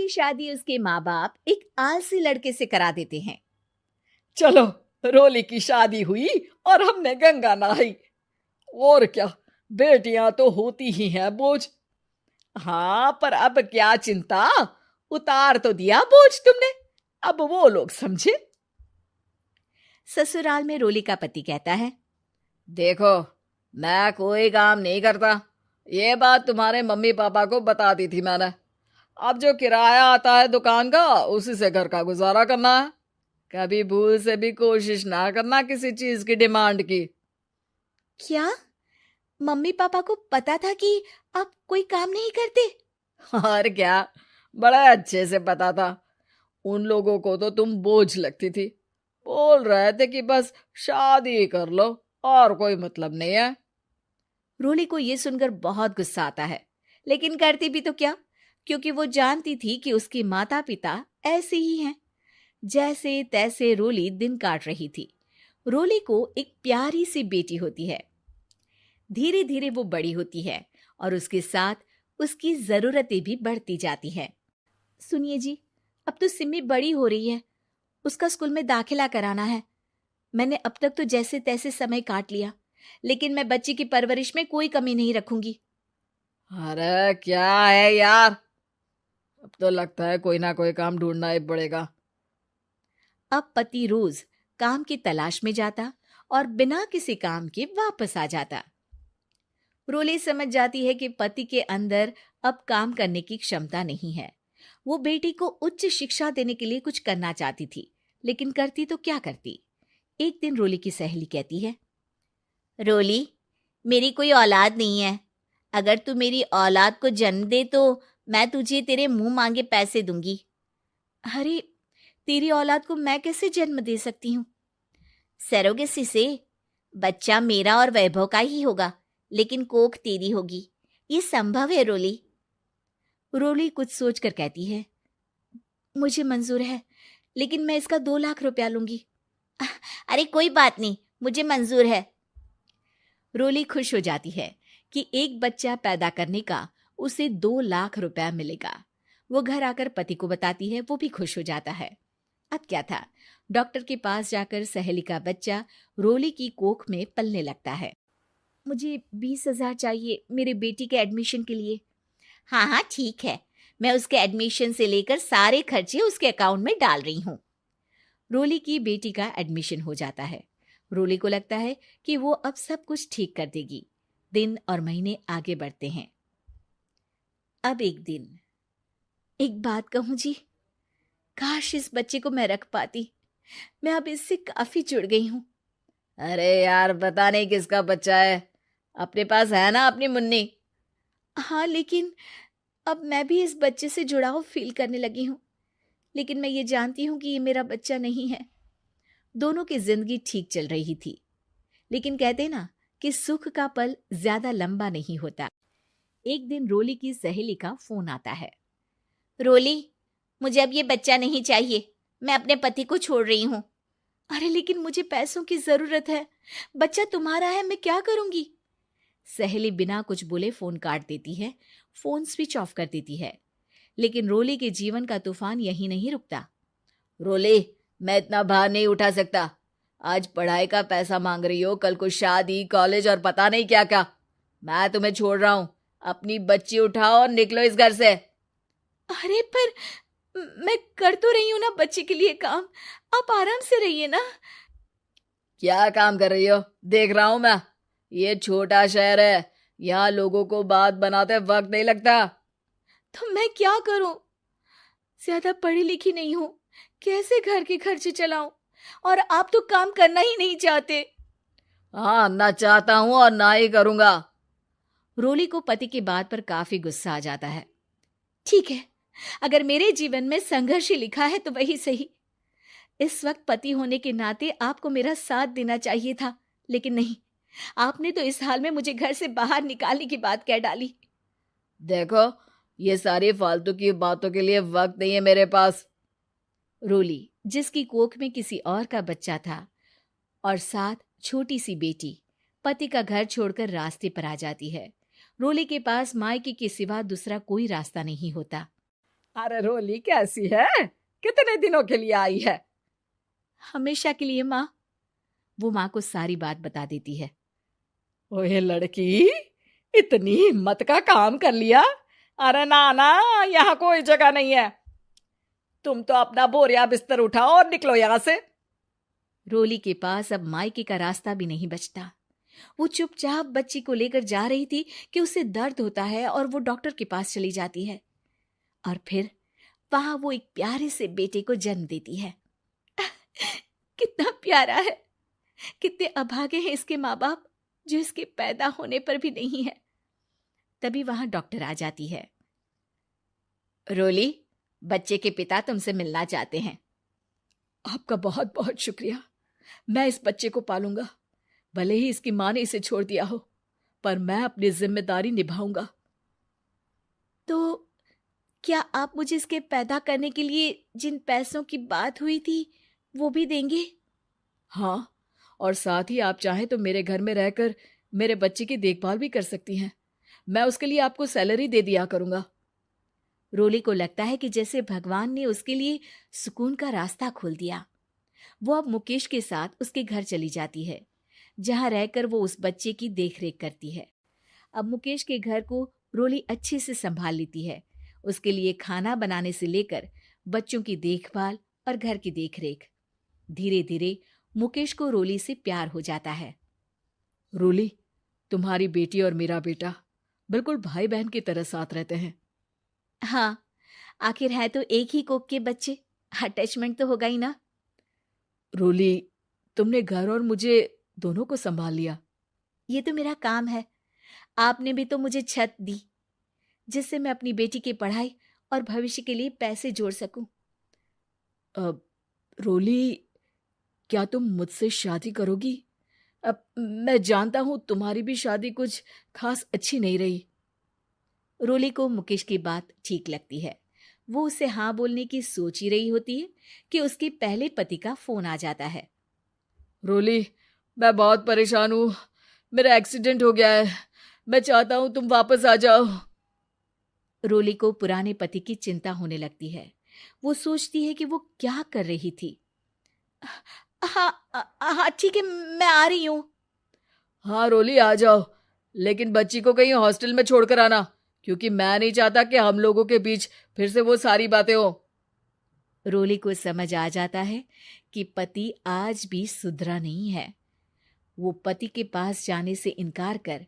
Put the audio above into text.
की शादी उसके माँ बाप एक आलसी लड़के से करा देते हैं। चलो, रोली की शादी हुई और हमने गंगा नहाई। और क्या, बेटियां तो होती ही हैं बोझ। हाँ, पर अब क्या चिंता, उतार तो दिया बोझ तुमने, अब वो लोग समझे। ससुराल में रोली का पति कहता है, देखो, मैं कोई काम नहीं करता, ये बात तुम्हारे मम्मी पापा को बता दी थी मैंने। अब जो किराया आता है दुकान का, उसी से घर का गुजारा करना है। कभी भूल से भी कोशिश ना करना किसी चीज की डिमांड की। क्या मम्मी पापा को पता था कि आप कोई काम नहीं करते? और क्या, बड़ा अच्छे से पता था। उन लोगों को तो तुम बोझ लगती थी, बोल रहे थे कि बस शादी कर लो और कोई मतलब नहीं है। रोली को यह सुनकर बहुत गुस्सा आता है, लेकिन करती भी तो क्या, क्योंकि वो जानती थी कि उसके माता पिता ऐसे ही हैं। जैसे तैसे रोली दिन काट रही थी। रोली को एक प्यारी सी बेटी होती है। धीरे धीरे वो बड़ी होती है और उसके साथ उसकी जरूरतें भी बढ़ती जाती हैं। सुनिए जी, अब तो सिमी बड़ी हो रही है, उसका स्कूल में दाखिला कराना है। मैंने अब तक तो जैसे तैसे समय काट लिया, लेकिन मैं बच्ची की परवरिश में कोई कमी नहीं रखूंगी। अरे क्या है यार, अब तो लगता है कोई ना कोई काम ढूंढना ही पड़ेगा। अब पति रोज काम की तलाश में जाता और बिना किसी काम के वापस आ जाता। रोली समझ जाती है कि पति के अंदर अब काम करने की क्षमता नहीं है। वो बेटी को उच्च शिक्षा देने के लिए कुछ करना चाहती थी, लेकिन करती तो क्या करती। एक दिन रोली की सहेली कहती है, रोली, मेरी कोई औलाद नहीं है। अगर तू मेरी औलाद को जन्म दे तो मैं तुझे तेरे मुंह मांगे पैसे दूंगी। अरे, तेरी औलाद को मैं कैसे जन्म दे सकती हूँ? सरोगेसी से। बच्चा मेरा और वैभव का ही होगा, लेकिन कोख तेरी होगी। ये संभव है रोली। रोली कुछ सोचकर कहती है, मुझे मंजूर है, लेकिन मैं इसका 2 लाख रुपया लूंगी। अरे कोई बात नहीं, मुझे मंजूर है। रोली खुश हो जाती है कि एक बच्चा पैदा करने का उसे 2 लाख रुपया मिलेगा। वो घर आकर पति को बताती है, वो भी खुश हो जाता है। अब क्या था, डॉक्टर के पास जाकर सहेली का बच्चा रोली की कोख में पलने लगता है। मुझे 20,000 चाहिए मेरे बेटी के एडमिशन के लिए। हाँ हाँ ठीक है, मैं उसके एडमिशन से लेकर सारे खर्चे उसके अकाउंट में डाल रही हूँ। रोली की बेटी का एडमिशन हो जाता है। रोली को लगता है कि वो अब सब कुछ ठीक कर देगी। दिन और महीने आगे बढ़ते हैं। अब एक दिन, एक बात कहूँ जी, काश इस बच्चे को मैं रख पाती। मैं अब इससे काफी जुड़ गई हूँ। अरे यार, पता नहीं किसका बच्चा है, अपने पास है ना अपनी मुन्नी। हाँ, लेकिन अब मैं भी इस बच्चे से जुड़ाव फील करने लगी हूँ, लेकिन मैं ये जानती हूँ कि ये मेरा बच्चा नहीं है। दोनों की जिंदगी ठीक चल रही थी, लेकिन कहते ना कि सुख का पल ज्यादा लंबा नहीं होता। एक दिन रोली की सहेली का फोन आता है। रोली, मुझे अब ये बच्चा नहीं चाहिए, मैं अपने पति को छोड़ रही हूँ। अरे लेकिन मुझे पैसों की जरूरत है, बच्चा तुम्हारा है, मैं क्या करूंगी? सहेली बिना कुछ बोले फोन काट देती है, फोन स्विच ऑफ कर देती है। लेकिन रोली के जीवन का तूफान यहीं नहीं रुकता। रोली, मैं इतना भार नहीं उठा सकता। आज पढ़ाई का पैसा मांग रही हो, कल को शादी, कॉलेज और पता नहीं क्या क्या। मैं तुम्हें छोड़ रहा हूँ, अपनी बच्ची उठाओ और निकलो इस घर से। अरे पर मैं कर तो रही हूं ना बच्चे के लिए काम, आप आराम से रहिए ना। क्या काम कर रही हो, देख रहा हूं मैं। ये छोटा शहर है, यहाँ लोगों को बात बनाते वक्त नहीं लगता। तो मैं क्या करूं? ज्यादा पढ़ी लिखी नहीं हूं, कैसे घर के खर्चे चलाऊं? और आप तो काम करना ही नहीं चाहते। हाँ, ना चाहता हूं और ना ही करूंगा। रोली को पति की बात पर काफी गुस्सा आ जाता है। ठीक है, अगर मेरे जीवन में संघर्ष ही लिखा है तो वही सही। इस वक्त पति होने के नाते आपको मेरा साथ देना चाहिए था, लेकिन नहीं, आपने तो इस हाल में मुझे घर से बाहर निकालने की बात कह डाली। देखो, ये सारी फालतू की बातों के लिए वक्त नहीं है मेरे पास। रोली, जिसकी कोख में किसी और का बच्चा था और साथ छोटी सी बेटी, पति का घर छोड़कर रास्ते पर आ जाती है। रोली के पास मायके के सिवा दूसरा कोई रास्ता नहीं होता। अरे रोली कैसी है? कितने दिनों के लिए आई है? हमेशा के लिए माँ। वो माँ को सारी बात बता देती है। ओए लड़की, इतनी हिम्मत का काम कर लिया। अरे ना ना, यहाँ कोई जगह नहीं है। तुम तो अपना बोरिया बिस्तर उठाओ और निकलो यहाँ से। रोली के पास अब मायके का रास्ता भी नहीं बचता। वो चुपचाप बच्ची को लेकर जा रही थी कि उसे दर्द होता है और वो डॉक्टर के पास चली जाती है। और फिर वहां वो एक प्यारे से बेटे को जन्म देती है। कितना प्यारा है। कितने अभागे हैं इसके माँ बाप जो इसके पैदा होने पर भी नहीं है। तभी वहां डॉक्टर आ जाती है। रोली, बच्चे के पिता तुमसे मिलना चाहते हैं। आपका बहुत बहुत शुक्रिया। मैं इस बच्चे को पालूंगा। भले ही इसकी माँ ने इसे छोड़ दिया हो, पर मैं अपनी जिम्मेदारी निभाऊंगा। तो क्या आप मुझे इसके पैदा करने के लिए जिन पैसों की बात हुई थी वो भी देंगे? हाँ, और साथ ही आप चाहें तो मेरे घर में रहकर मेरे बच्चे की देखभाल भी कर सकती हैं। मैं उसके लिए आपको सैलरी दे दिया करूंगा। रोली को लगता है कि जैसे भगवान ने उसके लिए सुकून का रास्ता खोल दिया। वो अब मुकेश के साथ उसके घर चली जाती है, जहां रहकर वो उस बच्चे की देखरेख करती है। अब मुकेश के घर को रोली अच्छे से संभाल लेती है। उसके लिए खाना बनाने से लेकर बच्चों की देखभाल और घर की देखरेख। धीरे धीरे मुकेश को रोली से प्यार हो जाता है। रोली, तुम्हारी बेटी और मेरा बेटा बिल्कुल भाई बहन की तरह साथ रहते हैं। हाँ, आखिर है तो एक ही कोख के बच्चे, अटैचमेंट तो होगा ही ना। रोली, तुमने घर और मुझे दोनों को संभाल लिया। ये तो मेरा काम है। आपने भी तो मुझे छत दी जिससे मैं अपनी बेटी की पढ़ाई और भविष्य के लिए पैसे जोड़ सकूं। अब रोली, क्या तुम मुझसे शादी करोगी? अब मैं जानता हूं तुम्हारी भी शादी कुछ खास अच्छी नहीं रही। रोली को मुकेश की बात ठीक लगती है। वो उसे हाँ बोलने की सोच ही रही होती है कि उसके पहले पति का फोन आ जाता है। रोली, मैं बहुत परेशान हूं। मेरा एक्सीडेंट हो गया है। मैं चाहता हूं तुम वापस आ जाओ। रोली को पुराने पति की चिंता होने लगती है। वो सोचती है कि वो क्या कर रही थी। हाँ हाँ ठीक है, मैं आ रही हूँ। हाँ रोली, आ जाओ, लेकिन बच्ची को कहीं हॉस्टल में छोड़कर आना, क्योंकि मैं नहीं चाहता कि हम लोगों के बीच फिर से वो सारी बातें हो। रोली को समझ आ जाता है कि पति आज भी सुधरा नहीं है। वो पति के पास जाने से इनकार कर